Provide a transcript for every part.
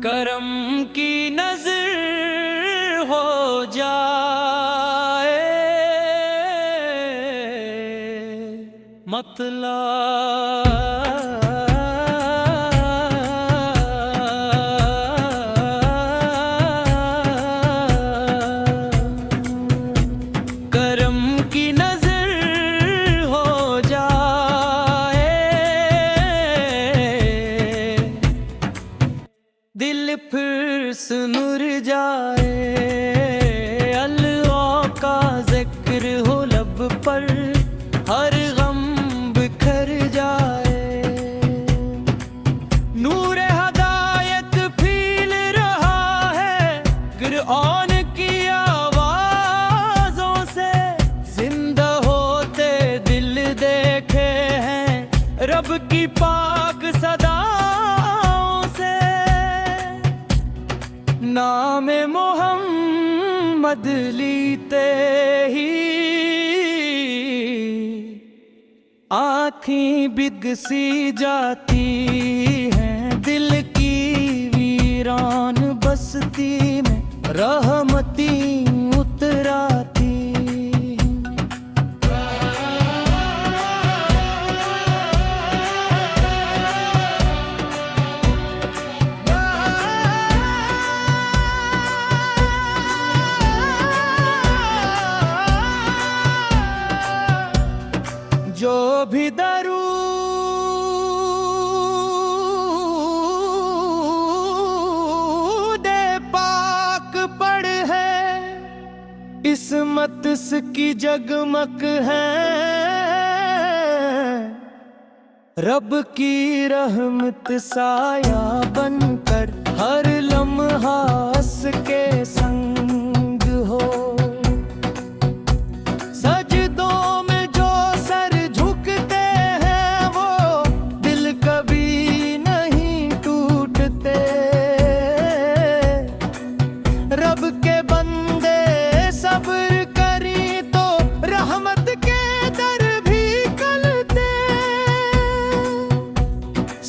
करम की नजर हो जाए करम की नजर हो जाए दिल फिर सुनुर जाए अल्लाह का जिक्र हो लब पर हर गम बिखर जाए नूर हदायत फील रहा है गिरऑन की आवाजों से जिंदा होते दिल देखे हैं रब की पाक सदाओं से नाम मोहम्मद लीते ही आँखें बिगसी जाती हैं दिल की वीरान बस्ती में रहमती उतराती जो भी दरूद पाक पढ़ है इसमत की जगमग है रब की रहमत साया बनकर हर लम्हा के संग हो सजदों में जो सर झुकते हैं वो दिल कभी नहीं टूटते रब के बंदे सब्र करी तो रहमत के दर भी खलते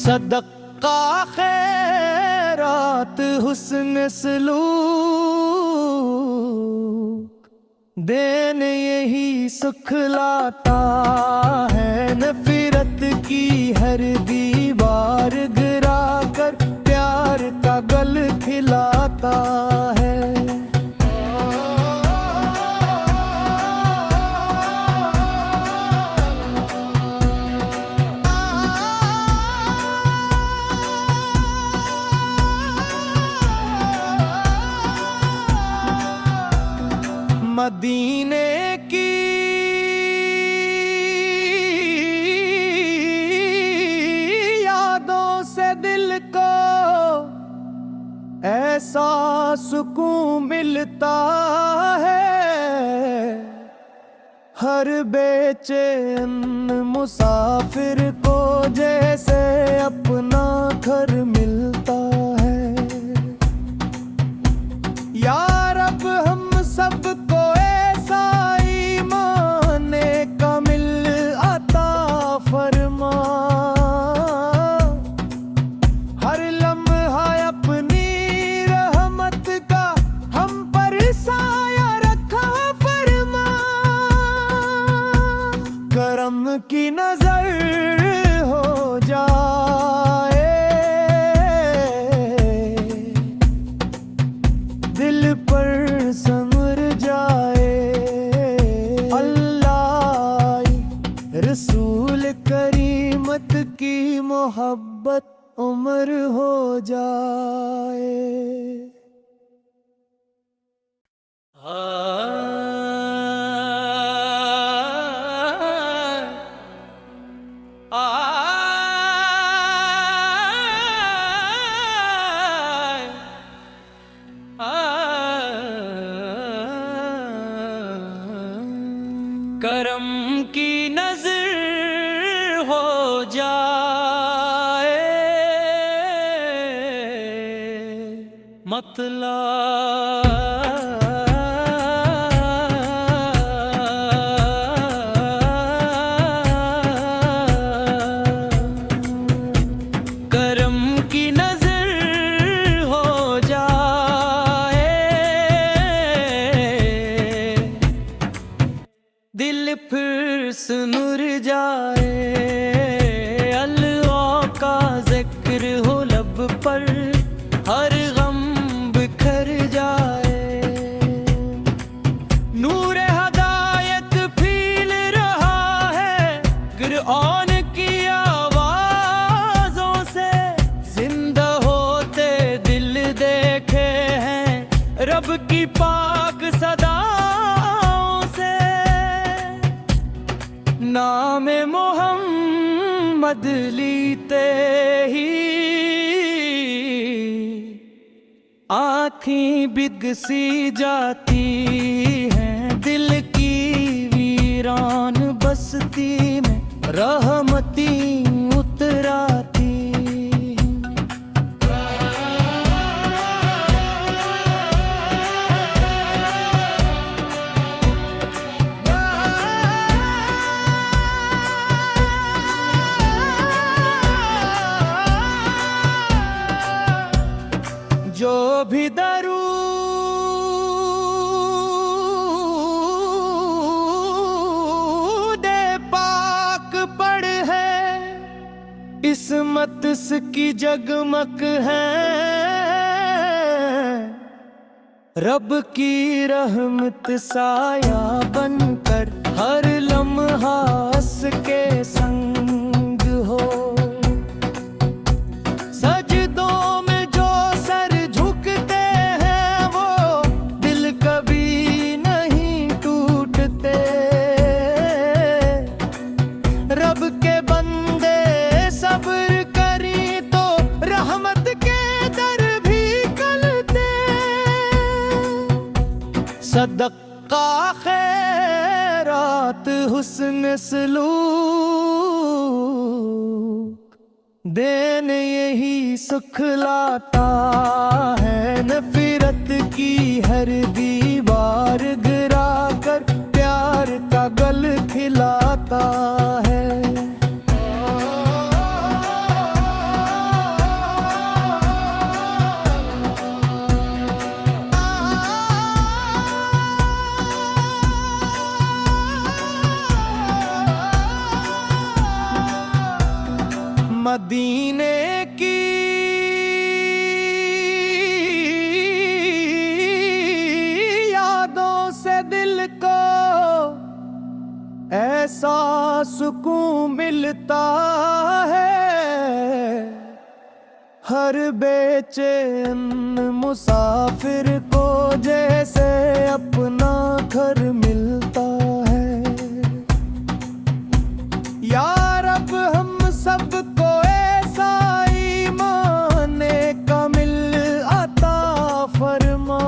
सदका खैरात हुस्न सलूक देने यही सुख लाता है नफरत की हर दीवार गिरा कर प्यार का गल खिलाता है मदीने की यादों से दिल को ऐसा सुकून मिलता है हर बेचैन मुसाफिर को जैसे अपना घर मिलता है या रब हम सबको ऐसा ईमान कामिल अता फरमा हर लम्हा अपनी रहमत का हम पर साया रखा फरमा करम की नजर हो जाए दिल पर समर जाए अल्लाह रसूल करीमत की मोहब्बत उम्र हो जाए करम की नजर हो जाए करम की नजर हो रब की पाक सदाओं से नाम मोहम्मद लीते ही आँखें बिग सी जाती हैं, दिल की वीरान बस्ती में रहमती उतराती। जो भी दरूद पाक पढ़ है, इस्मत की जगमग है, रब की रहमत साया बनकर हर लम्हा के संग हो। सजदों में जो सर झुकते हैं वो दिल कभी नहीं टूटते। रब के बंदे सब्र करी तो रहमत के दर भी खुलते। सदका खैरात हुस्न सलूक देने यही सुख लाता है। नफरत की हर दीवार गिरा कर प्यार का गल खिलाता है। मदीने की यादों से दिल को ऐसा सुकून मिलता है। हर बेचैन मुसाफिर को जैसे अपना घर मिलता है। या रब हम सबको ऐसा ईमान कामिल अता फरमा।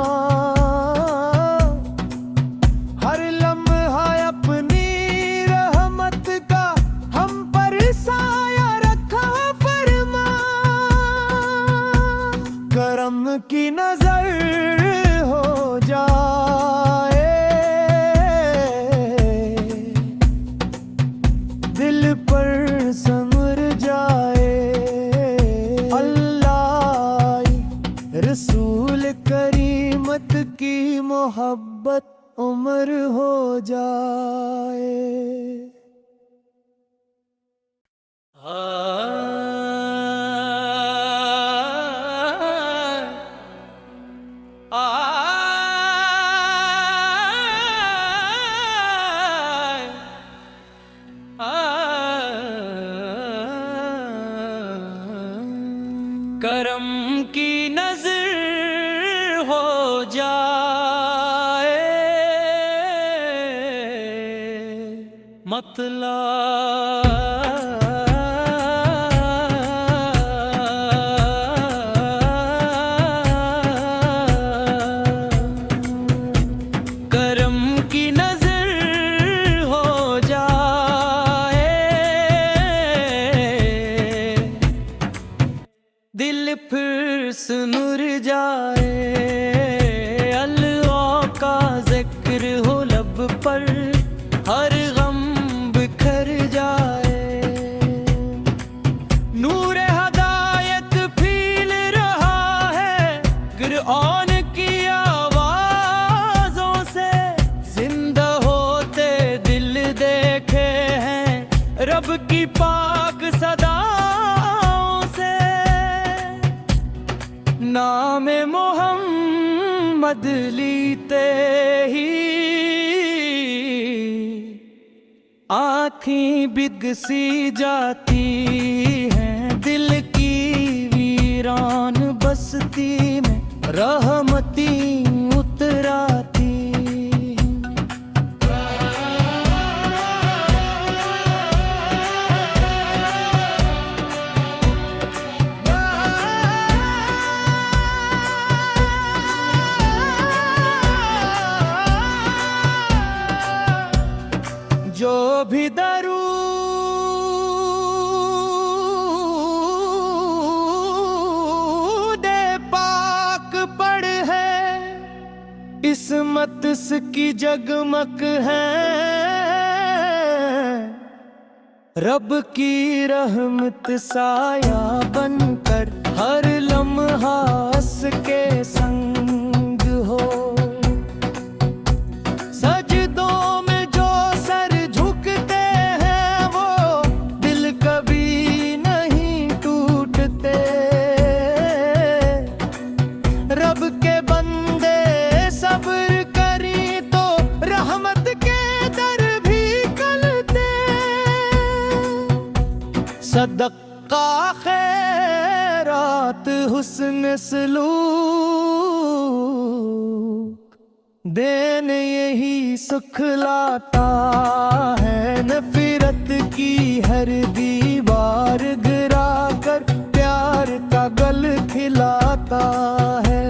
हर लम्हा अपनी रहमत का हम पर साया रखा फरमा। करम की नजर हो जाए, दिल पर समर जाए। अल्लाह रसूल करीमत की मोहब्बत उम्र हो जाए। करम की नजर हो जाए, करम की नजर हो जाए, दिल फिर सुनुर जाए। अल्लाह का जिक्र हो लब पर, हर गम बिखर जाए। नूर हदायत फील रहा है गिरऑन की आवाजों से। जिंदा होते दिल देखे हैं रब की पाक सदाओं से। नाम मोहम्मद लीते ही आँखें बिग सी जाती हैं, दिल की वीरान बस्ती में रहमती की जगमग है, रब की रहमत साया बनकर हर लम्हा के संग हो। सजदों में जो सर झुकते हैं वो दिल कभी नहीं टूटते। रब के बंदे सब्र करी तो रहमत के दर भी खुलते। सदका खैरात हुस्न सलूक देने यही सुख लाता है। नफरत की हर दीवार गिरा कर प्यार का गल खिलाता है।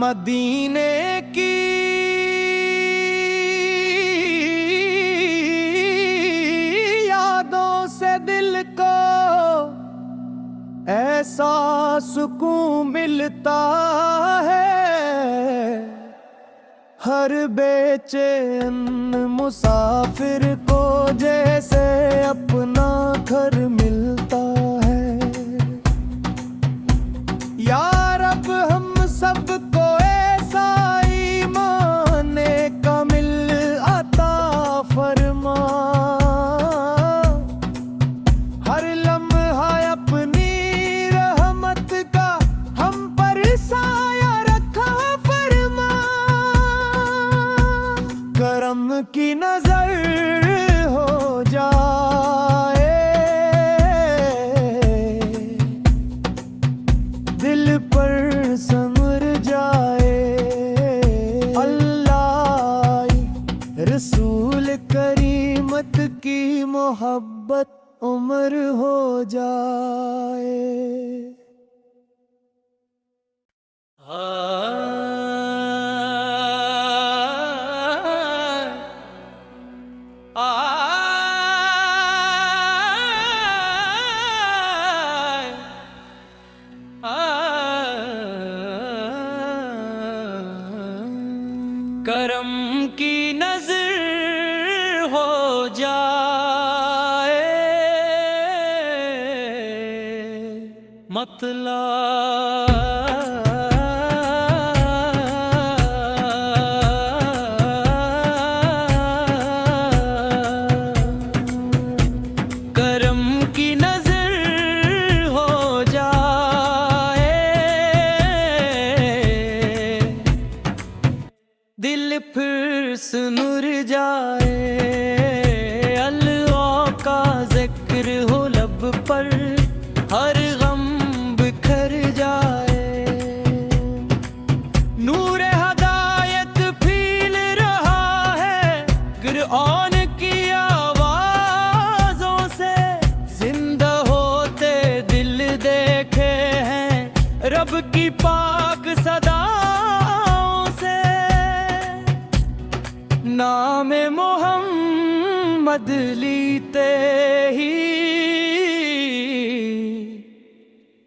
मदीने की यादों से दिल को ऐसा सुकून मिलता है। हर बेचैन मुसाफिर को जैसे अपना घर मिलता है। या रब हम सबको ऐसा ईमान कामिल अता फरमा। हर लम्हा अपनी रहमत का हम पर साया रखा फरमा। करम की नजर हो जाए दिल पर समर जाए। अल्लाह रसूल करीमत की मोहब्बत उम्र हो जाए। करम की नजर हो जाए करम की नजर हो जाए दिल फिर सुनुर जाए। अल्लाह का जिक्र हो लब पर हर गम बिखर जाए। नूर हदायत फील रहा है कुरआन की आवाजों से। जिंदा होते दिल देखे हैं रब की पाक सदाओं से। नाम मोहम्मद लीते ही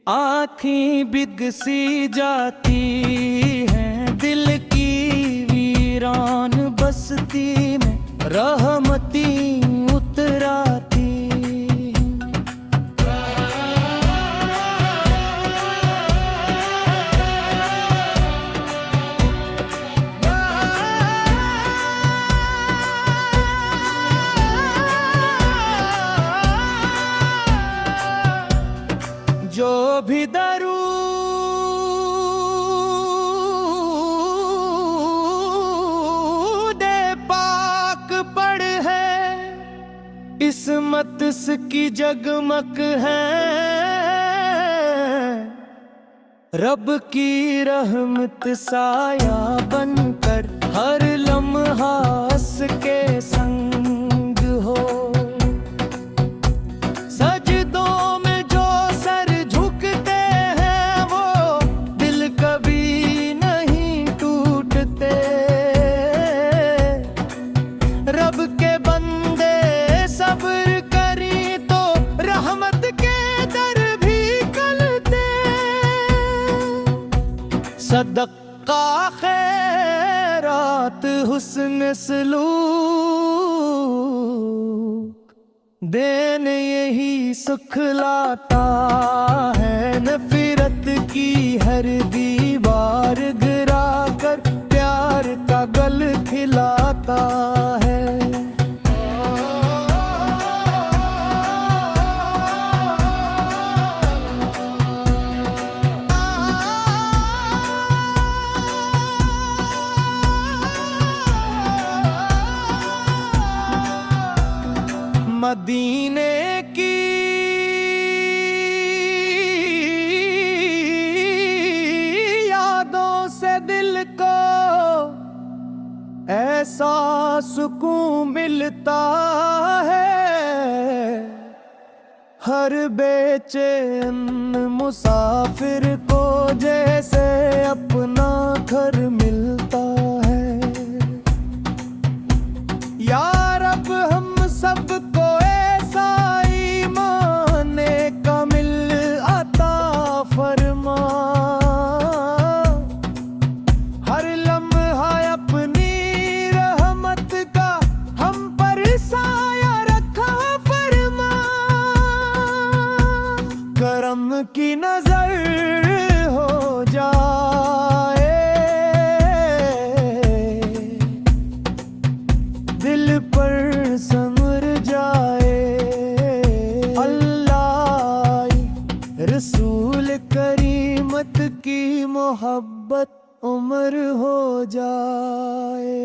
आँखें बिगसी जाती हैं। दिल की वीरान बस्ती में रहमती उतराती। जो भी दरूद पाक पढ़ है इस्मत की जगमग है। रब की रहमत साया बनकर हर लम्हा के संग हो। सजदों में जो सर झुकते हैं वो दिल कभी नहीं टूटते। सदका खैरात हुस्न सलूक देन यही सुख लाता है। नफरत की हर दीवार गिरा कर प्यार का गल खिलाता है। मदीने की यादों से दिल को ऐसा सुकून मिलता है। हर बेचैन मुसाफिर को जैसे अपना घर मिलता है। या रब हम सबको ऐसा ईमान कामिल अता फरमा। हर लम्हा अपनी रहमत का हम पर साया रखा फरमा। करम की नजर हो जाए दिल पर समर जाए। अल्लाह रसूल करीमत की मोहब्बत उम्र हो जाए।